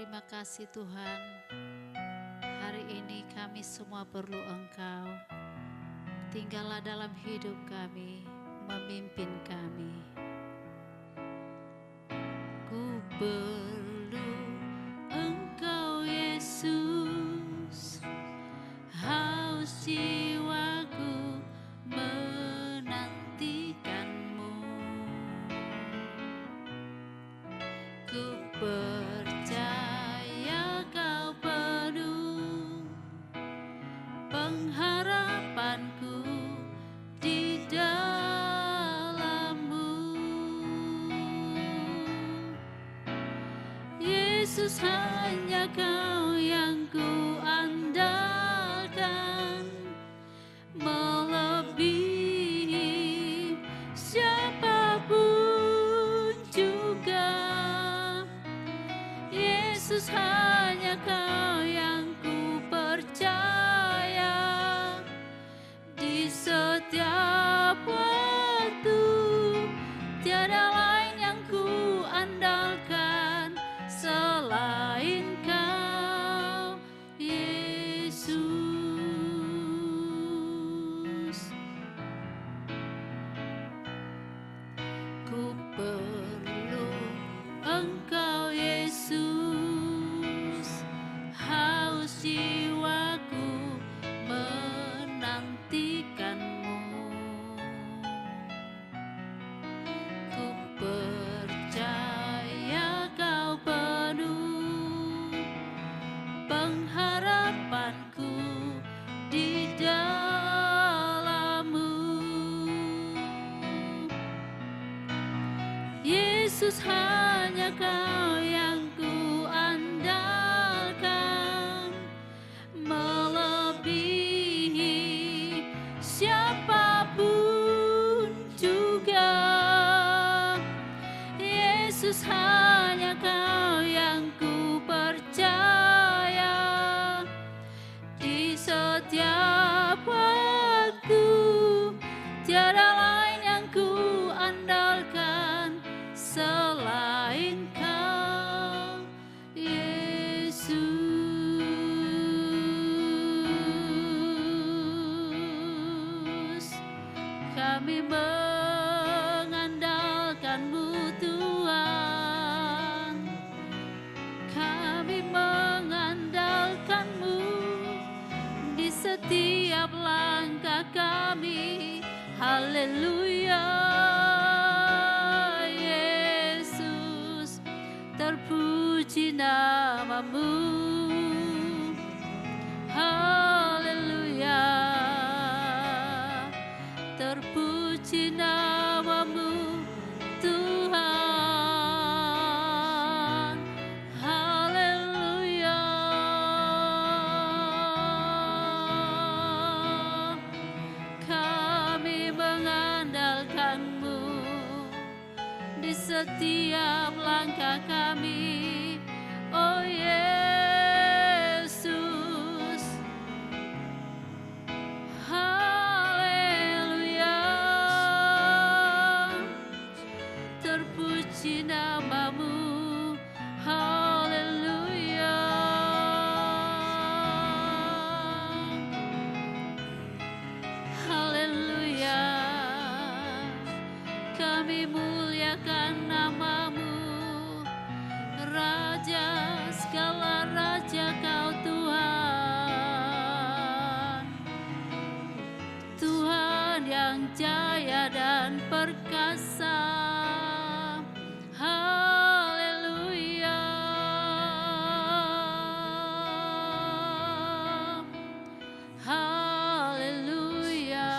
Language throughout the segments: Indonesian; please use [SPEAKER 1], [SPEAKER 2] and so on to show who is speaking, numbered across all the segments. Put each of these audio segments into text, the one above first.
[SPEAKER 1] Terima kasih Tuhan, hari ini kami semua perlu Engkau. Tinggallah dalam hidup kami, memimpin kami. Ku perlu Engkau Yesus, haus jiwaku menantikan-Mu. Ku percaya Kau penuh pengharapanku di dalam-Mu. Yesus, hanya Kau yang ku andalkan, melebihi siapapun juga. Yesus, hanya Kau yang ku percaya di setiap waktu. Tiada lain yang ku andalkan selain Kau, Yesus. Ku perlu Engkau Yesus, haus jiwaku menantikan-Mu. Ku percaya Kau penuh pengharapanku di dalam-Mu. Yesus, hanya Kau yang ku andalkan, melebihi siapapun juga. Yesus, hanya Kau yang ku percaya di setiap waktu. Tiada lain yang ku andalkan selain Kau, Yesus. Kami mengandalkan-Mu Tuhan, kami mengandalkan-Mu di setiap langkah kami. Haleluya, Yesus, terpuji nama-Mu. Haleluya, terpuji nama-Mu Tuhan. Haleluya, kami mengandalkan-Mu di setiap langkah kami, oh Yesus. Haleluya, terpuji nama-Mu. Haleluya, haleluya, kami muliakan nama-Mu, Raja segala raja Kau Tuhan, Tuhan yang jaya dan perkasa. Haleluya, haleluya.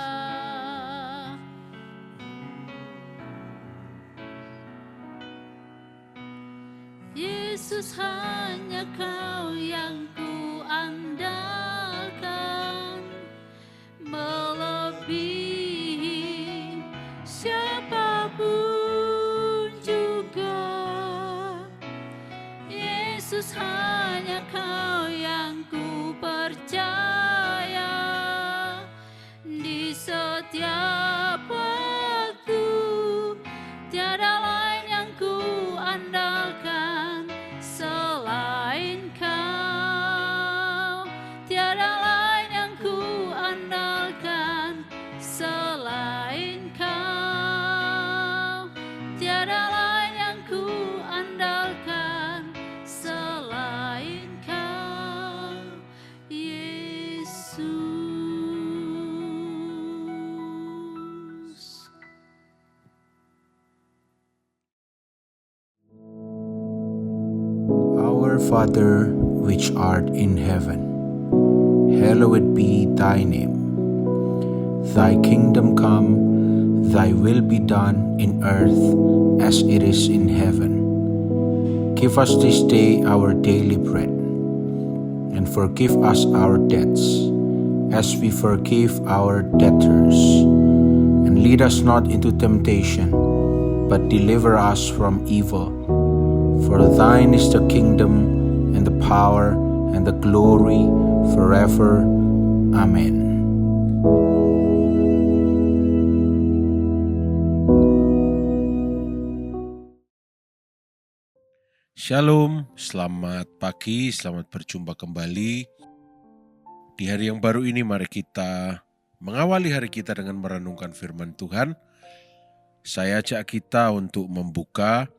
[SPEAKER 1] Yesus, hanya Kau yang ku andalkan, melebihi siapapun juga. Yesus, hanya Kau yang ku percaya di setiap waktu. Tiada lain yang ku andalkan selain
[SPEAKER 2] Our Father, which art in heaven, hallowed be thy name. Thy kingdom come, thy will be done in earth as it is in heaven. Give us this day our daily bread, and forgive us our debts, as we forgive our debtors. And lead us not into temptation, but deliver us from evil. For thine is the kingdom, and the power, and the glory, forever. Amen.
[SPEAKER 3] Shalom, selamat pagi, selamat berjumpa kembali. Di hari yang baru ini mari kita mengawali hari kita dengan merenungkan firman Tuhan. Saya ajak kita untuk membuka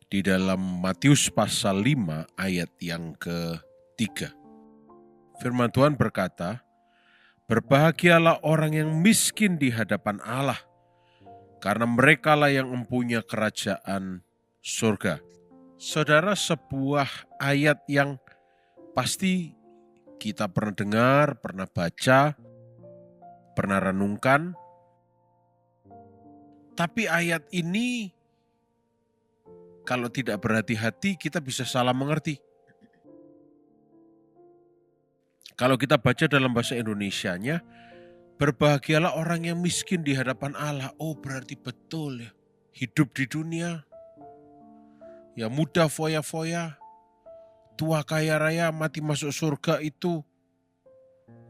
[SPEAKER 3] di dalam Matius pasal 5 ayat yang ke-3. Firman Tuhan berkata, "Berbahagialah orang yang miskin di hadapan Allah, karena merekalah yang mempunyai kerajaan surga." Saudara, sebuah ayat yang pasti kita pernah dengar, pernah baca, pernah renungkan. Tapi ayat ini kalau tidak berhati-hati kita bisa salah mengerti. Kalau kita baca dalam bahasa Indonesianya, berbahagialah orang yang miskin di hadapan Allah. Oh, berarti betul ya. Hidup di dunia, ya muda foya-foya, tua kaya raya, mati masuk surga itu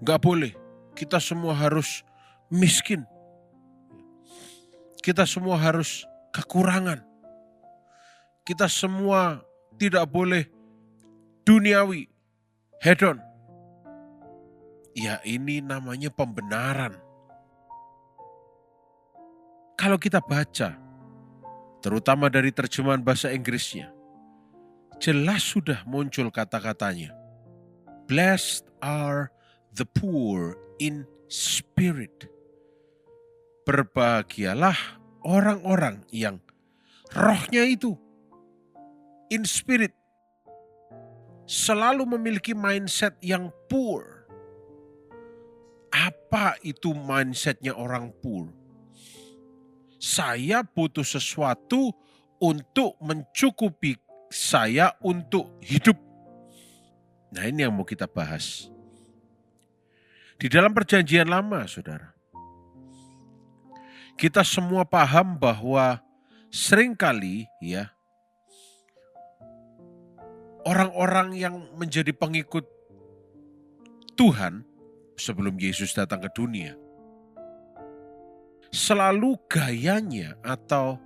[SPEAKER 3] nggak boleh. Kita semua harus miskin. Kita semua harus kekurangan. Kita semua tidak boleh duniawi, hedon. Ya ini namanya pembenaran. Kalau kita baca, terutama dari terjemahan bahasa Inggrisnya, jelas sudah muncul kata-katanya. Blessed are the poor in spirit. Berbahagialah orang-orang yang rohnya itu in spirit. Selalu memiliki mindset yang poor. Apa itu mindsetnya orang poor? Saya butuh sesuatu untuk mencukupi saya untuk hidup. Nah, ini yang mau kita bahas. Di dalam perjanjian lama, saudara, kita semua paham bahwa seringkali ya orang-orang yang menjadi pengikut Tuhan sebelum Yesus datang ke dunia, selalu gayanya atau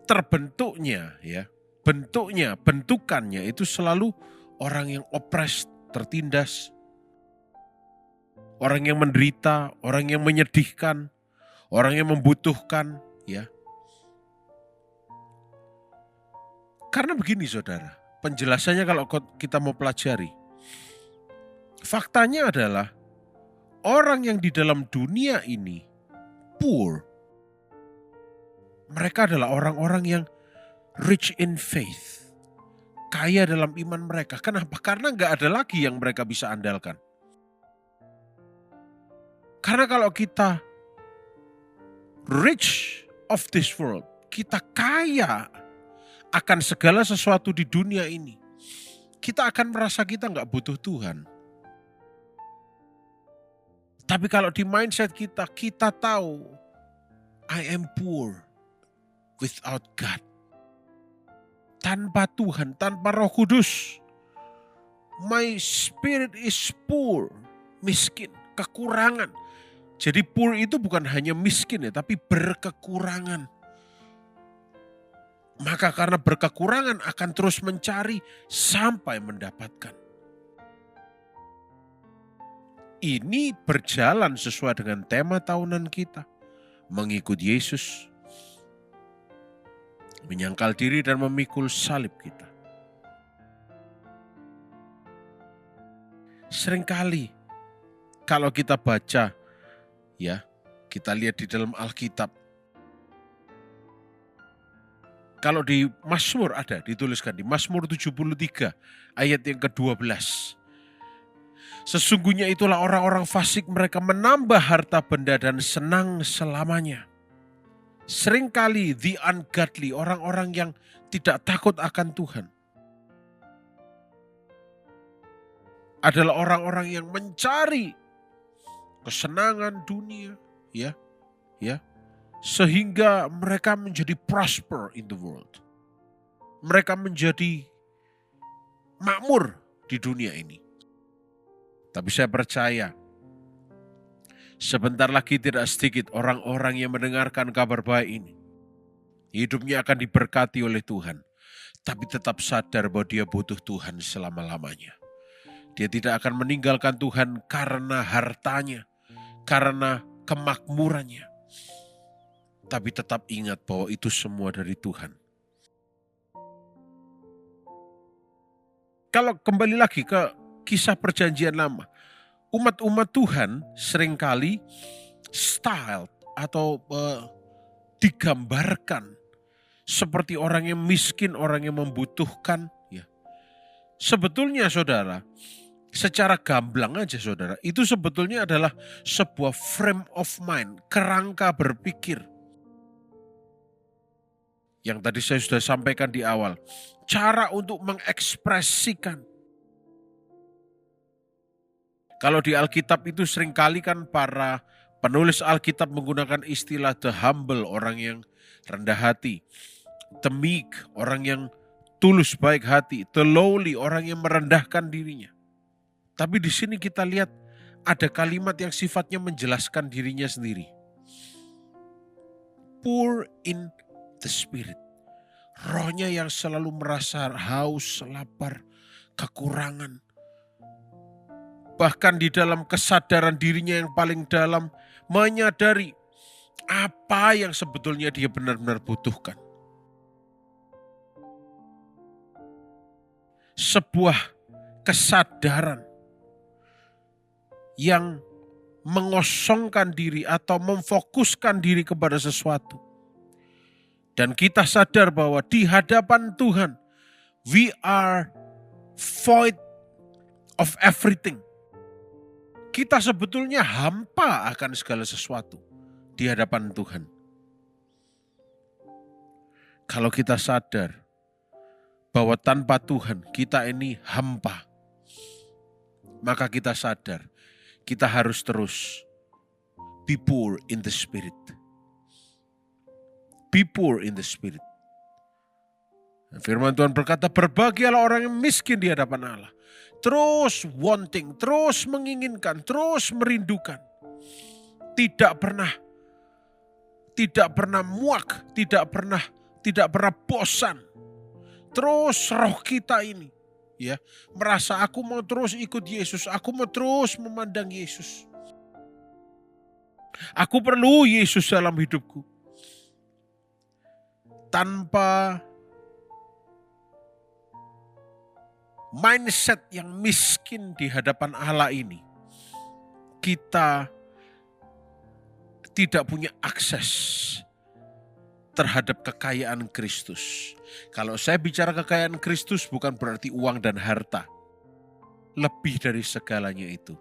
[SPEAKER 3] terbentuknya ya, bentukannya itu selalu orang yang oppressed, tertindas, orang yang menderita, orang yang menyedihkan, orang yang membutuhkan ya. Karena begini saudara, penjelasannya kalau kita mau pelajari, faktanya adalah orang yang di dalam dunia ini poor, mereka adalah orang-orang yang rich in faith, kaya dalam iman mereka. Kenapa? Karena gak ada lagi yang mereka bisa andalkan. Karena kalau kita rich of this world, kita kaya akan segala sesuatu di dunia ini, kita akan merasa kita gak butuh Tuhan. Tapi kalau di mindset kita, kita tahu I am poor without God. Tanpa Tuhan, tanpa Roh Kudus, my spirit is poor, miskin, kekurangan. Jadi poor itu bukan hanya miskin ya, tapi berkekurangan. Maka karena berkekurangan akan terus mencari sampai mendapatkan. Ini berjalan sesuai dengan tema tahunan kita. Mengikut Yesus, menyangkal diri dan memikul salib kita. Seringkali kalau kita baca, ya, kita lihat di dalam Alkitab, Kalau di Mazmur ada dituliskan di Mazmur 73 ayat yang ke-12. Sesungguhnya itulah orang-orang fasik, mereka menambah harta benda dan senang selamanya. Seringkali the ungodly, orang-orang yang tidak takut akan Tuhan, adalah orang-orang yang mencari kesenangan dunia, ya, sehingga mereka menjadi prosper in the world. Mereka menjadi makmur di dunia ini. Tapi saya percaya, sebentar lagi tidak sedikit orang-orang yang mendengarkan kabar baik ini, hidupnya akan diberkati oleh Tuhan, tapi tetap sadar bahwa dia butuh Tuhan selama-lamanya. Dia tidak akan meninggalkan Tuhan karena hartanya, karena kemakmurannya, tapi tetap ingat bahwa itu semua dari Tuhan. Kalau kembali lagi ke kisah perjanjian lama, umat-umat Tuhan seringkali styled atau digambarkan seperti orang yang miskin, orang yang membutuhkan. Ya. Sebetulnya saudara, secara gamblang aja saudara, itu sebetulnya adalah sebuah frame of mind, kerangka berpikir. Yang tadi saya sudah sampaikan di awal, cara untuk mengekspresikan. Kalau di Alkitab itu seringkali kan para penulis Alkitab menggunakan istilah the humble, orang yang rendah hati. The meek, orang yang tulus baik hati. The lowly, orang yang merendahkan dirinya. Tapi di sini kita lihat ada kalimat yang sifatnya menjelaskan dirinya sendiri. Poor in the spirit. Rohnya yang selalu merasa haus, lapar, kekurangan. Bahkan di dalam kesadaran dirinya yang paling dalam, menyadari apa yang sebetulnya dia benar-benar butuhkan. Sebuah kesadaran yang mengosongkan diri atau memfokuskan diri kepada sesuatu. Dan kita sadar bahwa di hadapan Tuhan, we are void of everything. Kita sebetulnya hampa akan segala sesuatu di hadapan Tuhan. Kalau kita sadar bahwa tanpa Tuhan kita ini hampa, maka kita sadar kita harus terus be poor in the spirit. Be poor in the spirit. Firman Tuhan berkata, berbahagialah orang yang miskin di hadapan Allah. Terus wanting, terus menginginkan, terus merindukan. Tidak pernah muak, tidak pernah bosan. Terus roh kita ini ya merasa aku mau terus ikut Yesus, aku mau terus memandang Yesus. Aku perlu Yesus dalam hidupku. Tanpa mindset yang miskin di hadapan Allah ini, kita tidak punya akses terhadap kekayaan Kristus. Kalau saya bicara kekayaan Kristus bukan berarti uang dan harta. Lebih dari segalanya itu.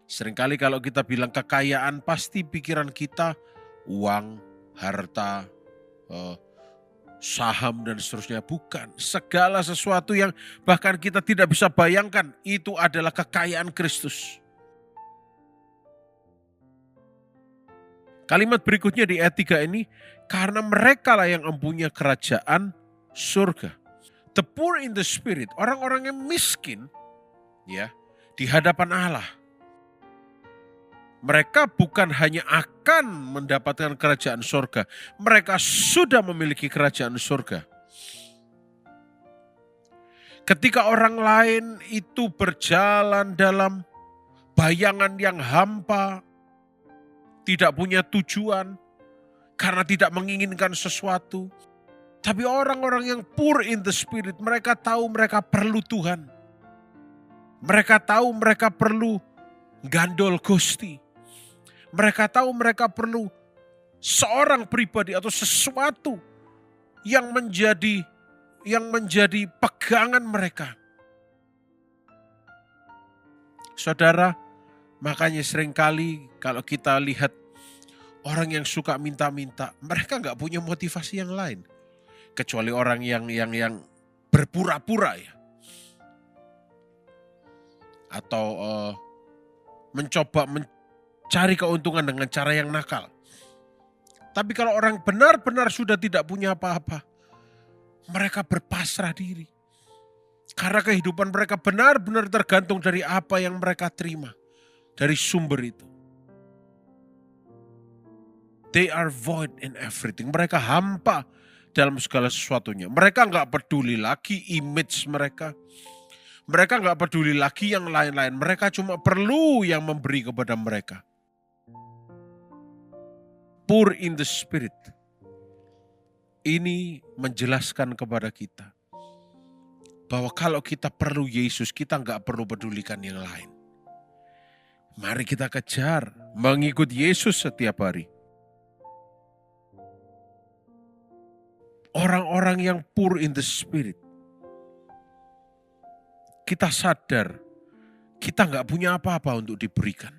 [SPEAKER 3] Seringkali kalau kita bilang kekayaan, pasti pikiran kita uang, harta, saham dan seterusnya. Bukan. Segala sesuatu yang bahkan kita tidak bisa bayangkan, itu adalah kekayaan Kristus. Kalimat berikutnya di ayat 3 ini, karena mereka lah yang mempunyai kerajaan surga. The poor in the spirit, orang-orang yang miskin ya di hadapan Allah. Mereka bukan hanya akan mendapatkan kerajaan surga, mereka sudah memiliki kerajaan surga. Ketika orang lain itu berjalan dalam bayangan yang hampa, tidak punya tujuan, karena tidak menginginkan sesuatu. Tapi orang-orang yang poor in the spirit, mereka tahu mereka perlu Tuhan. Mereka tahu mereka perlu gandol Gusti. Mereka tahu mereka perlu seorang pribadi atau sesuatu yang menjadi pegangan mereka. Saudara, makanya seringkali kalau kita lihat orang yang suka minta-minta, mereka nggak punya motivasi yang lain. Kecuali orang yang berpura-pura ya. Atau mencoba mencari keuntungan dengan cara yang nakal. Tapi kalau orang benar-benar sudah tidak punya apa-apa, mereka berpasrah diri. Karena kehidupan mereka benar-benar tergantung dari apa yang mereka terima. Dari sumber itu. They are void in everything. Mereka hampa dalam segala sesuatunya. Mereka nggak peduli lagi image mereka. Mereka nggak peduli lagi yang lain-lain. Mereka cuma perlu yang memberi kepada mereka. Poor in the spirit. Ini menjelaskan kepada kita bahwa kalau kita perlu Yesus, kita nggak perlu pedulikan yang lain. Mari kita kejar mengikut Yesus setiap hari. Orang-orang yang poor in the spirit. Kita sadar kita nggak punya apa-apa untuk diberikan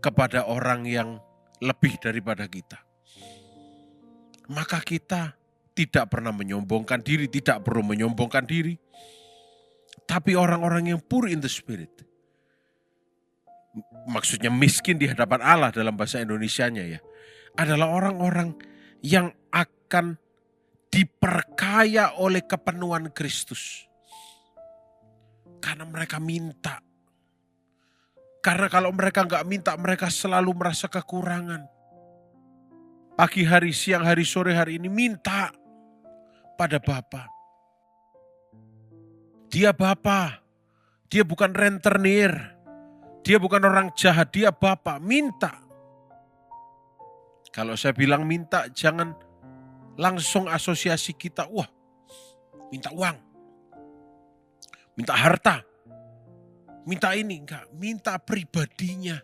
[SPEAKER 3] kepada orang yang lebih daripada kita. Maka kita tidak pernah menyombongkan diri, tidak perlu menyombongkan diri. Tapi orang-orang yang poor in the spirit, maksudnya miskin di hadapan Allah dalam bahasa Indonesianya ya, adalah orang-orang yang akan diperkaya oleh kepenuhan Kristus. Karena mereka minta. Karena kalau mereka nggak minta, mereka selalu merasa kekurangan. Pagi hari, siang hari, sore hari ini minta pada Bapa. Dia Bapa. Dia bukan rentenir. Dia bukan orang jahat, dia Bapa. Minta. Kalau saya bilang minta, jangan langsung asosiasi kita, wah minta uang. Minta harta, minta ini, enggak. Minta pribadinya,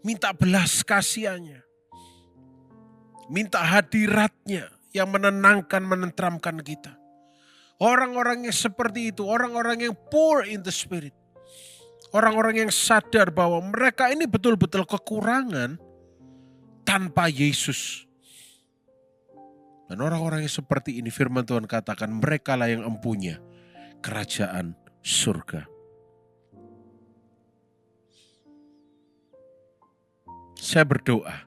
[SPEAKER 3] minta belas kasihannya, minta hadiratnya yang menenangkan, menenteramkan kita. Orang-orang yang seperti itu, orang-orang yang poor in the spirit, orang-orang yang sadar bahwa mereka ini betul-betul kekurangan tanpa Yesus. Dan orang-orang yang seperti ini, firman Tuhan katakan, mereka lah yang empunya kerajaan surga. Saya berdoa.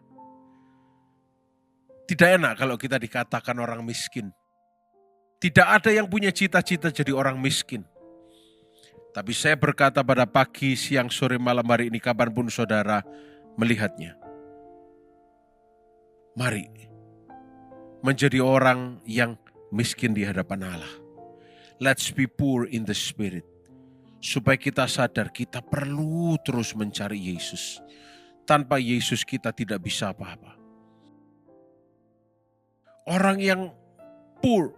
[SPEAKER 3] Tidak enak kalau kita dikatakan orang miskin. Tidak ada yang punya cita-cita jadi orang miskin. Tapi saya berkata pada pagi, siang, sore, malam hari ini, kapanpun saudara melihatnya. Mari menjadi orang yang miskin di hadapan Allah. Let's be poor in the spirit. Supaya kita sadar kita perlu terus mencari Yesus. Tanpa Yesus kita tidak bisa apa-apa. Orang yang poor,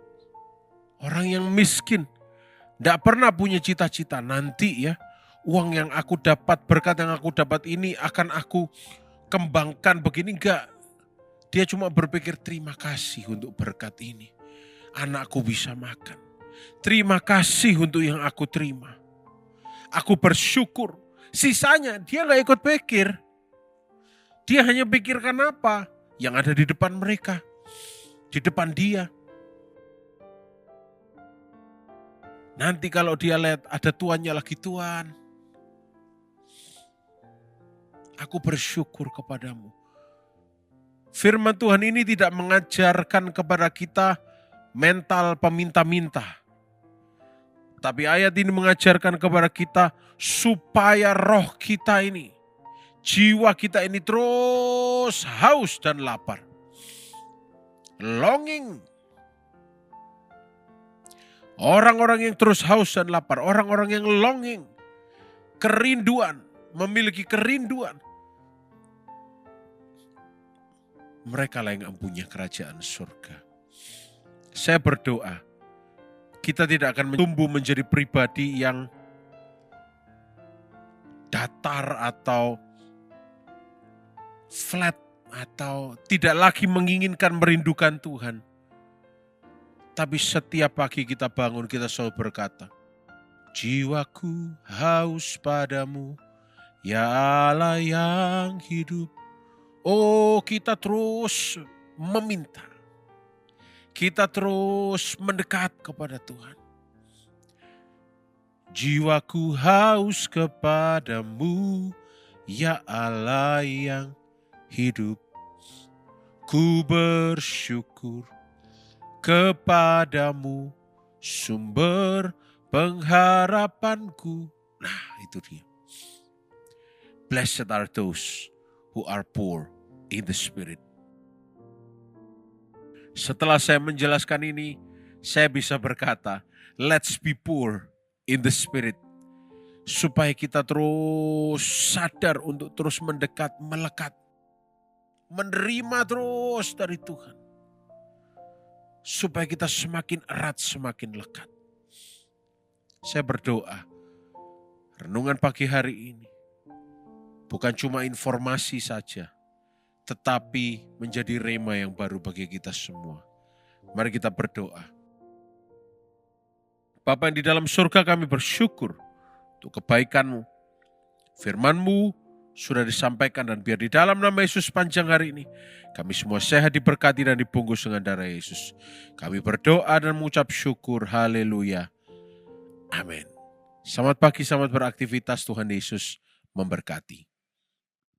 [SPEAKER 3] orang yang miskin, tidak pernah punya cita-cita nanti ya. Uang yang aku dapat, berkat yang aku dapat ini akan aku kembangkan begini. Enggak. Dia cuma berpikir terima kasih untuk berkat ini. Anakku bisa makan. Terima kasih untuk yang aku terima. Aku bersyukur. Sisanya dia gak ikut pikir. Dia hanya pikirkan apa yang ada di depan mereka. Di depan dia. Nanti kalau dia lihat ada tuannya lagi, Tuhan, aku bersyukur kepadamu. Firman Tuhan ini tidak mengajarkan kepada kita mental peminta-minta. Tapi ayat ini mengajarkan kepada kita supaya roh kita ini, jiwa kita ini terus haus dan lapar. Longing. Orang-orang yang terus haus dan lapar, orang-orang yang longing, kerinduan, memiliki kerinduan. Mereka lah yang empunya kerajaan surga. Saya berdoa, kita tidak akan tumbuh menjadi pribadi yang datar atau flat atau tidak lagi menginginkan merindukan Tuhan. Tapi setiap pagi kita bangun, kita selalu berkata, jiwaku haus padamu, ya Allah yang hidup. Oh, kita terus meminta. Kita terus mendekat kepada Tuhan. Jiwaku haus kepadamu, ya Allah yang hidup. Ku bersyukur kepadamu, sumber pengharapanku. Nah, itu dia. Blessed are those who are poor in the spirit. Setelah saya menjelaskan ini, saya bisa berkata, let's be poor in the spirit. Supaya kita terus sadar untuk terus mendekat, melekat. Menerima terus dari Tuhan. Supaya kita semakin erat, semakin lekat. Saya berdoa, renungan pagi hari ini bukan cuma informasi saja, tetapi menjadi rema yang baru bagi kita semua. Mari kita berdoa. Bapa yang di dalam surga, kami bersyukur untuk kebaikan-Mu. Firman-Mu sudah disampaikan, dan biar di dalam nama Yesus panjang hari ini, kami semua sehat, diberkati dan dibungkus dengan darah Yesus. Kami berdoa dan mengucap syukur. Haleluya. Amin. Selamat pagi, selamat beraktivitas. Tuhan Yesus memberkati.